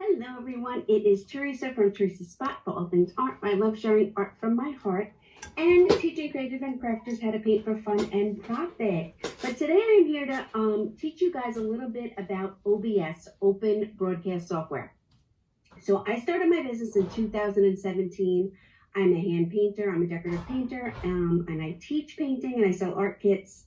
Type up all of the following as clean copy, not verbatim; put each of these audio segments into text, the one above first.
Hello everyone, it is Teresa from Teresa's Spot for all things art. I love sharing art from my heart and teaching creative and crafters how to paint for fun and profit. But today I'm here to teach you guys a little bit about OBS, Open Broadcast Software. So I started my business in 2017. I'm a hand painter, I'm a decorative painter, and I teach painting and I sell art kits.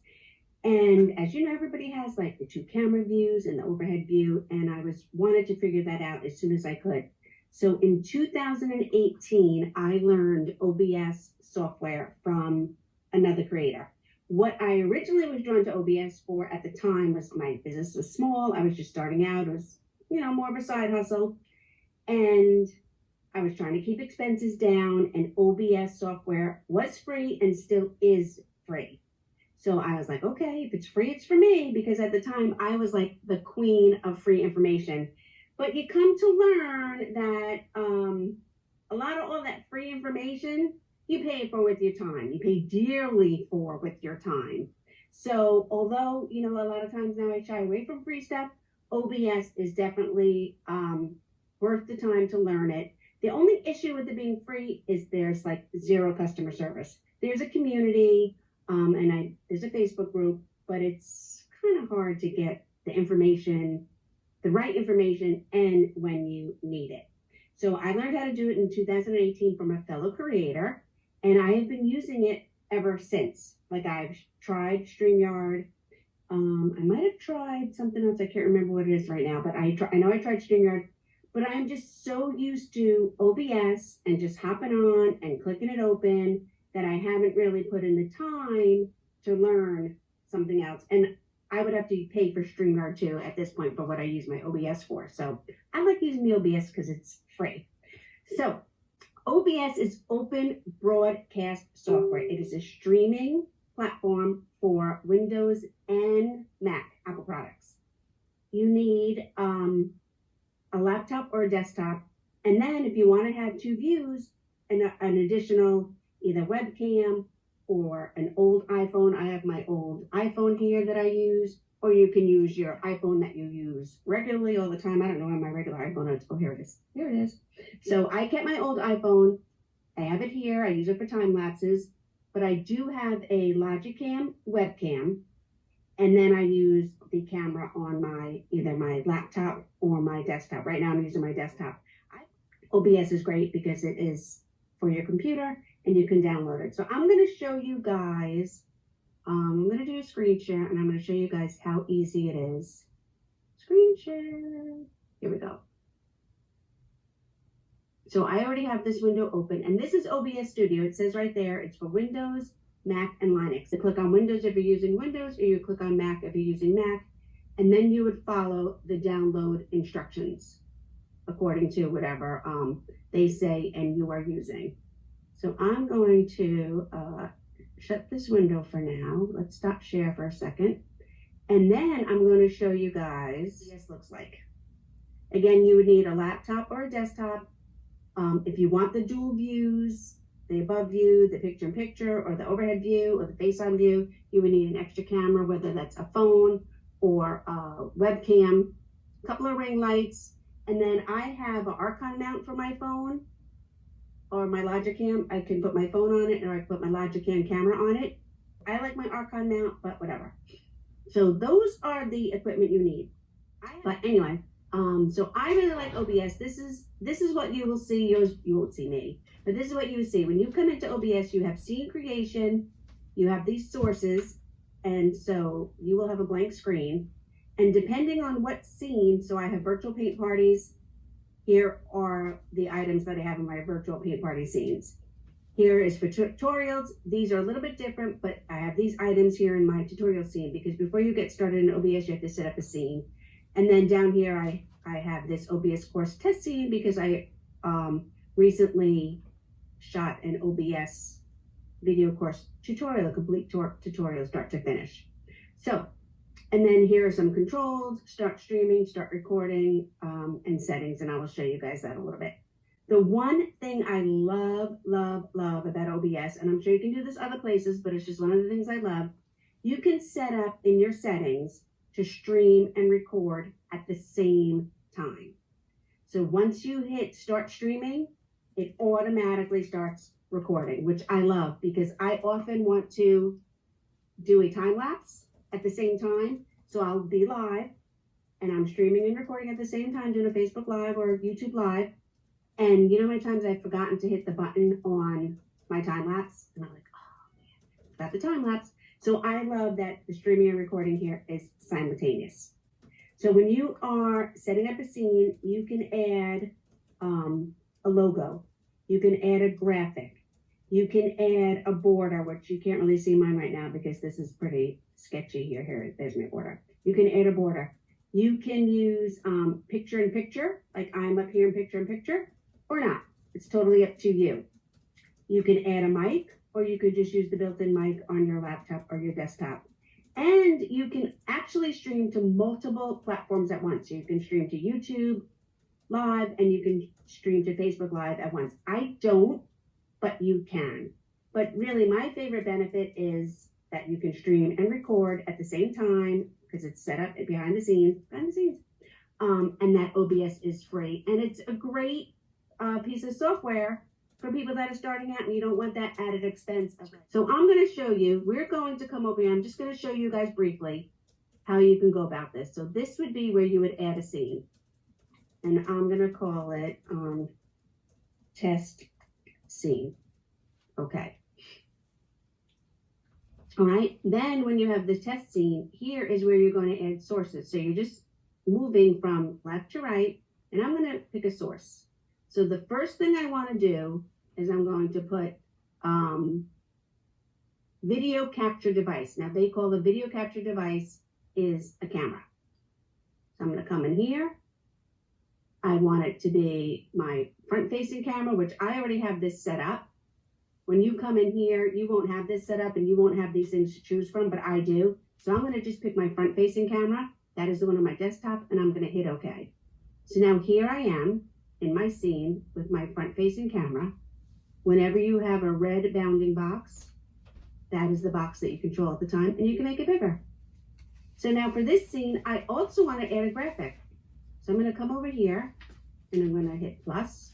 And as you know, everybody has like the 2 camera views and the overhead view, and I wanted to figure that out as soon as I could. So in 2018, I learned OBS software from another creator. What I originally was drawn to OBS for at the time was my business was small. I was just starting out. It was, more of a side hustle. And I was trying to keep expenses down, and OBS software was free and still is free. So I was like, okay, if it's free, it's for me, because at the time I was like the queen of free information. But you come to learn that a lot of all that free information, you pay for with your time. You pay dearly for with your time. So although, a lot of times now I shy away from free stuff, OBS is definitely worth the time to learn it. The only issue with it being free is there's like 0 customer service. There's a community. And there's a Facebook group, but it's kind of hard to get the information, the right information, and when you need it. So I learned how to do it in 2018 from a fellow creator, and I have been using it ever since. Like I've tried StreamYard. I might have tried something else. I can't remember what it is right now, but I know I tried StreamYard, but I'm just so used to OBS and just hopping on and clicking it open that I haven't really put in the time to learn something else. And I would have to pay for StreamYard too at this point for what I use my OBS for. So I like using the OBS because it's free. So OBS is Open Broadcast Software. It is a streaming platform for Windows and Mac, Apple products. You need a laptop or a desktop. And then if you want to have 2 views and an additional either webcam or an old iPhone. I have my old iPhone here that I use, or you can use your iPhone that you use regularly all the time. I don't know where my regular iPhone is. Oh, here it is. Here it is. So I kept my old iPhone. I have it here. I use it for time lapses, but I do have a Logicam webcam, and then I use the camera on either my laptop or my desktop. Right now I'm using my desktop. OBS is great because it is for your computer and you can download it. So I'm going to show you guys, I'm going to do a screen share and I'm going to show you guys how easy it is. Screen share. Here we go. So I already have this window open, and this is OBS Studio. It says right there, it's for Windows, Mac, and Linux. You click on Windows if you're using Windows, or you click on Mac if you're using Mac, and then you would follow the download instructions according to whatever they say and you are using. So I'm going to shut this window for now. Let's stop share for a second. And then I'm going to show you guys what this looks like. Again, you would need a laptop or a desktop. If you want the dual views, the above view, the picture-in-picture, or the overhead view, or the face-on view, you would need an extra camera, whether that's a phone or a webcam, a couple of ring lights, and then I have an Arkon mount for my phone, or my Logicam. I can put my phone on it, or I can put my Logicam camera on it. I like my Arkon mount, but whatever. So those are the equipment you need. But anyway, so I really like OBS. This is what you will see. You won't see me, but this is what you will see. When you come into OBS, you have scene creation, you have these sources, and so you will have a blank screen. And depending on what scene, so I have virtual paint parties. Here are the items that I have in my virtual paint party scenes. Here is for tutorials. These are a little bit different, but I have these items here in my tutorial scene because before you get started in OBS, you have to set up a scene. And then down here, I have this OBS course test scene because I recently shot an OBS video course tutorial, a complete tutorial start to finish. So, and then here are some controls: start streaming, start recording, and settings, and I will show you guys that a little bit. The one thing I love about OBS, and I'm sure you can do this other places, but it's just one of the things I love, you can set up in your settings to stream and record at the same time. So once you hit start streaming, it automatically starts recording, which I love because I often want to do a time lapse at the same time. So I'll be live and I'm streaming and recording at the same time, doing a Facebook Live or YouTube Live. And you know how many times I've forgotten to hit the button on my time lapse? And I'm like, oh man, forgot the time lapse. So I love that the streaming and recording here is simultaneous. So when you are setting up a scene, you can add a logo. You can add a graphic. You can add a border, which you can't really see mine right now because this is pretty sketchy here. Here, there's my border. You can add a border. You can use picture in picture, like I'm up here in picture, or not. It's totally up to you. You can add a mic, or you could just use the built-in mic on your laptop or your desktop. And you can actually stream to multiple platforms at once. So you can stream to YouTube Live and you can stream to Facebook Live at once. I don't, but you can. But really, my favorite benefit is that you can stream and record at the same time because it's set up behind the scenes. And that OBS is free. And it's a great piece of software for people that are starting out and you don't want that added expense. So I'm going to show you, we're going to come over here. I'm just going to show you guys briefly how you can go about this. So this would be where you would add a scene. And I'm going to call it test scene. Okay. All right. Then when you have the test scene, here is where you're going to add sources. So you're just moving from left to right, and I'm going to pick a source. So the first thing I want to do is I'm going to put video capture device. Now they call the video capture device is a camera. So I'm going to come in here. I want it to be my front facing camera, which I already have this set up. When you come in here, you won't have this set up and you won't have these things to choose from, but I do. So I'm going to just pick my front facing camera. That is the one on my desktop, and I'm going to hit OK. So now here I am in my scene with my front facing camera. Whenever you have a red bounding box, that is the box that you control at the time, and you can make it bigger. So now for this scene, I also want to add a graphic. So I'm going to come over here and I'm going to hit plus.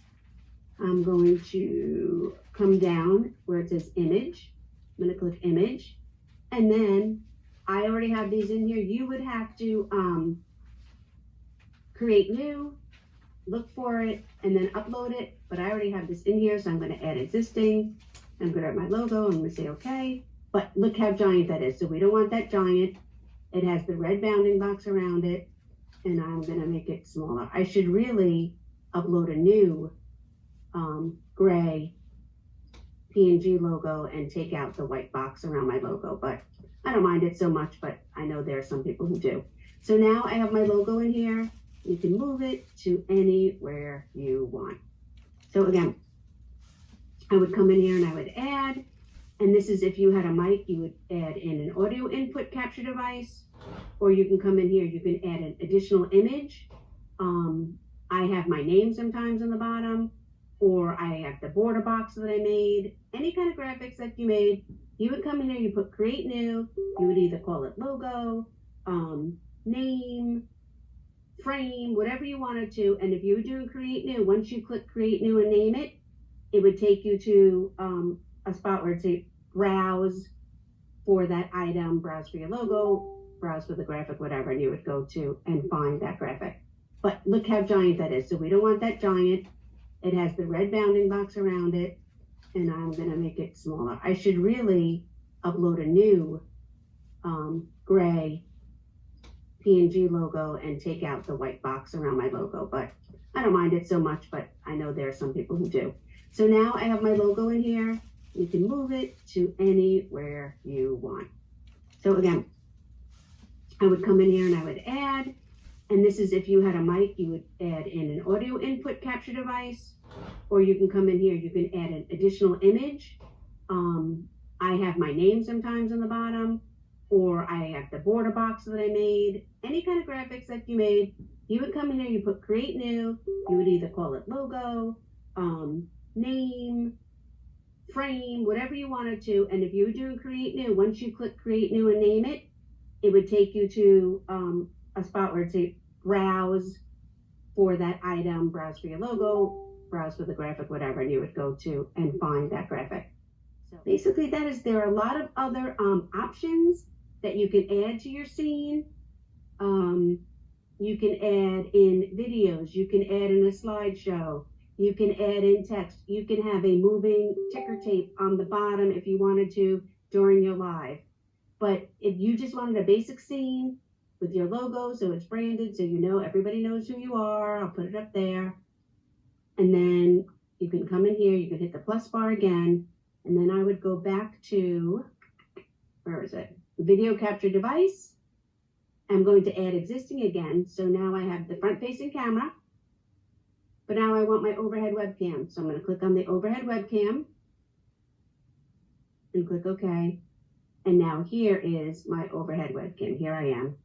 I'm going to come down where it says image. I'm going to click image. And then I already have these in here. You would have to create new, look for it, and then upload it. But I already have this in here, so I'm going to add existing. I'm going to add my logo. I'm going to say okay. But look how giant that is. So we don't want that giant. It has the red bounding box around it. And I'm going to make it smaller. I should really upload a new gray PNG logo and take out the white box around my logo. But I don't mind it so much, but I know there are some people who do. So now I have my logo in here. You can move it to anywhere you want. So again, I would come in here and I would add, and this is if you had a mic, you would add in an audio input capture device, or you can come in here, you can add an additional image. I have my name sometimes on the bottom, or I have the border box that I made, any kind of graphics that you made. You would come in here, you put create new, you would either call it logo, name, frame, whatever you wanted to. And if you were doing create new, once you click create new and name it, it would take you to a spot where it says browse for that item, browse for your logo, browse for the graphic, whatever, and you would go to and find that graphic. But look how giant that is. So we don't want that giant. It has the red bounding box around it, and I'm going to make it smaller. I should really upload a new gray PNG logo and take out the white box around my logo. But I don't mind it so much, but I know there are some people who do. So now I have my logo in here. You can move it to anywhere you want. So again, I would come in here and I would add, and this is if you had a mic, you would add in an audio input capture device, or you can come in here, you can add an additional image. I have my name sometimes on the bottom, or I have the border box that I made, any kind of graphics that you made. You would come in here, you put create new, you would either call it logo, name, frame, whatever you wanted to. And if you were doing create new, once you click create new and name it, it would take you to a spot where it says browse for that item, browse for your logo, browse for the graphic, whatever, and you would go to and find that graphic. So basically there are a lot of other options that you can add to your scene. You can add in videos, you can add in a slideshow, you can add in text, you can have a moving ticker tape on the bottom if you wanted to during your live. But if you just wanted a basic scene with your logo, so it's branded, so you know everybody knows who you are, I'll put it up there. And then you can come in here, you can hit the plus bar again, and then I would go back to, where is it? Video capture device. I'm going to add existing again. So now I have the front facing camera, but now I want my overhead webcam. So I'm going to click on the overhead webcam and click OK. And now here is my overhead webcam. Here I am.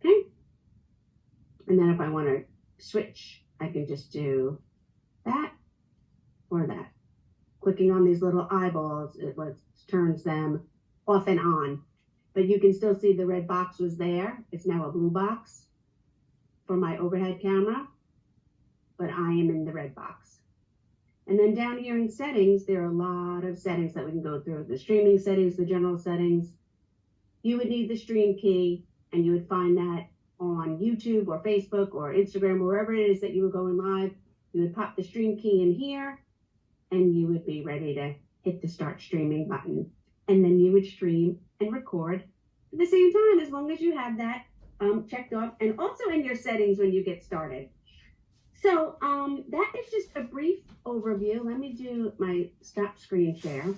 Okay. And then if I want to switch, I can just do that or that. Clicking on these little eyeballs, it turns them off and on. But you can still see the red box was there. It's now a blue box for my overhead camera, but I am in the red box. And then down here in settings, there are a lot of settings that we can go through. The streaming settings, the general settings. You would need the stream key, and you would find that on YouTube or Facebook or Instagram, wherever it is that you were going live. You would pop the stream key in here, and you would be ready to hit the start streaming button. And then you would stream and record at the same time, as long as you have that checked off, and also in your settings when you get started. So that is just a brief overview. Let me do my stop screen share.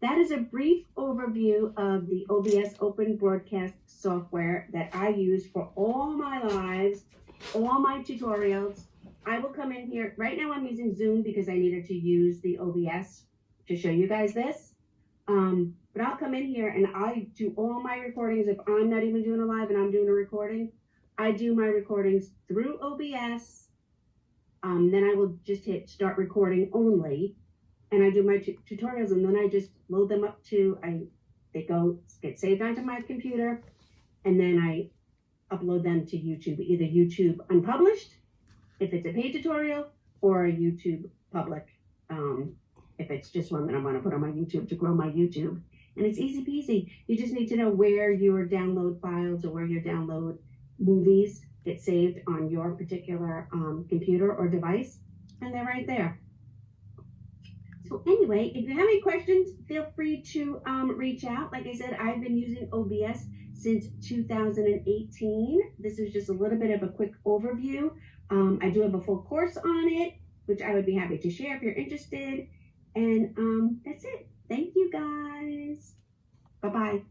That is a brief overview of the OBS Open Broadcast software that I use for all my lives, all my tutorials. I will come in here. Right now I'm using Zoom because I needed to use the OBS to show you guys this. But I'll come in here and I do all my recordings. If I'm not even doing a live and I'm doing a recording, I do my recordings through OBS. Then I will just hit start recording only, and I do my tutorials, and then I just load them up to, they get saved onto my computer, and then I upload them to YouTube, either YouTube unpublished, if it's a paid tutorial, or a YouTube public, if it's just one that I want to put on my YouTube to grow my YouTube. And it's easy peasy. You just need to know where your download files or where your download movies get saved on your particular computer or device, and they're right there. So anyway, if you have any questions, feel free to reach out. Like I said, I've been using OBS since 2018. This is just a little bit of a quick overview. I do have a full course on it, which I would be happy to share if you're interested. And that's it. Thank you guys. Bye-bye.